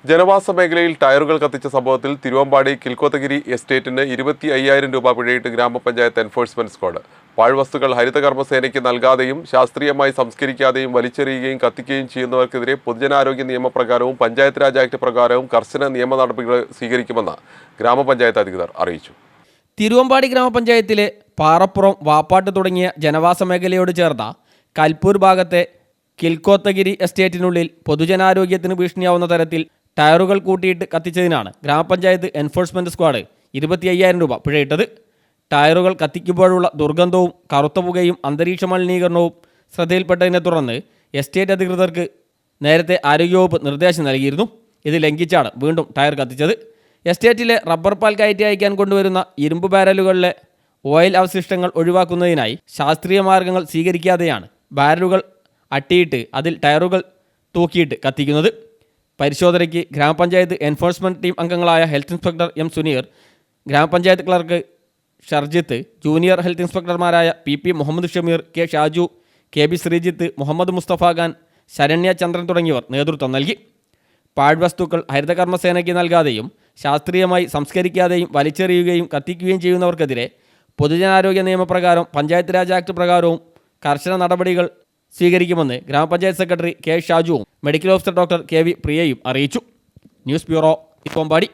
ജനവാസ മേഖലയിൽ ടയറുകൾ കത്തിച്ച സംഭവത്തിൽ തിരുവമ്പാടി കിൽക്കോത്തഗിരി എസ്റ്റേറ്റിന് 25,000 രൂപ പിഴയിട്ട് ഗ്രാമപഞ്ചായത്ത് എൻഫോഴ്സ്മെന്റ് സ്ക്വാഡ്. പാഴ്വസ്തുക്കൾ ഹരിതകർമ്മസേനയ്ക്ക് നൽകാതെയും ശാസ്ത്രീയമായി സംസ്കരിക്കാതെയും വലിച്ചെറിയുകയും കത്തിക്കുകയും ചെയ്യുന്നവർക്കെതിരെ പൊതുജനാരോഗ്യ നിയമപ്രകാരവും പഞ്ചായത്ത് രാജ് ആക്ട് പ്രകാരവും കർശന നിയമ നടപടികൾ സ്വീകരിക്കുമെന്ന് ഗ്രാമപഞ്ചായത്ത് അധികൃതർ അറിയിച്ചു. തിരുവമ്പാടി ഗ്രാമപഞ്ചായത്തിലെ പാറപ്പുറം, വാപ്പാട്ട് തുടങ്ങിയ ജനവാസ മേഖലയോട് ചേർന്ന കൽപ്പൂർ ഭാഗത്തെ കിൽക്കോത്തഗിരി എസ്റ്റേറ്റിനുള്ളിൽ പൊതുജനാരോഗ്യത്തിന് ഭീഷണിയാവുന്ന തരത്തിൽ ടയറുകൾ കൂട്ടിയിട്ട് കത്തിച്ചതിനാണ് ഗ്രാമപഞ്ചായത്ത് എൻഫോഴ്സ്മെന്റ് സ്ക്വാഡ് 25,000 രൂപ പിഴയിട്ടത്. ടയറുകൾ കത്തിക്കുമ്പോഴുള്ള ദുർഗന്ധവും കറുത്ത പുകയും അന്തരീക്ഷ മലിനീകരണവും ശ്രദ്ധയിൽപ്പെട്ടതിനെ തുടർന്ന് എസ്റ്റേറ്റ് അധികൃതർക്ക് നേരത്തെ ആരോഗ്യവകുപ്പ് നിർദ്ദേശം നൽകിയിരുന്നു. ഇത് ലംഘിച്ചാണ് വീണ്ടും ടയർ കത്തിച്ചത്. എസ്റ്റേറ്റിലെ റബ്ബർ പാൽ കയറ്റി അയക്കാൻ കൊണ്ടുവരുന്ന ഇരുമ്പ് ബാരലുകളിലെ ഓയിൽ അവശിഷ്ടങ്ങൾ ഒഴിവാക്കുന്നതിനായി ശാസ്ത്രീയ മാർഗങ്ങൾ സ്വീകരിക്കാതെയാണ് ബാരലുകൾ അട്ടിയിട്ട് അതിൽ ടയറുകൾ തൂക്കിയിട്ട് കത്തിക്കുന്നത്. പരിശോധനയ്ക്ക് ഗ്രാമപഞ്ചായത്ത് എൻഫോഴ്സ്മെൻറ്റ് ടീം അംഗങ്ങളായ health inspector M Suneer, grama panchayat clerk Sharjith, junior health ഇൻസ്പെക്ടർമാരായ P Muhammad Shameer, K Shaju, K B Sreejith, Muhammad Musthafa Khan, Saranya Chandran തുടങ്ങിയവർ നേതൃത്വം നൽകി. പാഴ്വസ്തുക്കൾ ഹരിതകർമ്മസേനയ്ക്ക് നൽകാതെയും ശാസ്ത്രീയമായി സംസ്കരിക്കാതെയും വലിച്ചെറിയുകയും കത്തിക്കുകയും ചെയ്യുന്നവർക്കെതിരെ പൊതുജനാരോഗ്യ നിയമപ്രകാരം പഞ്ചായത്ത് രാജ് ആക്ട് പ്രകാരവും കർശന നടപടികൾ സ്വീകരിക്കുമെന്ന് ഗ്രാമപഞ്ചായത്ത് സെക്രട്ടറി കെ ഷാജുവും medical officer doctor K V പ്രിയയും അറിയിച്ചു. News bureau, Thiruvambady.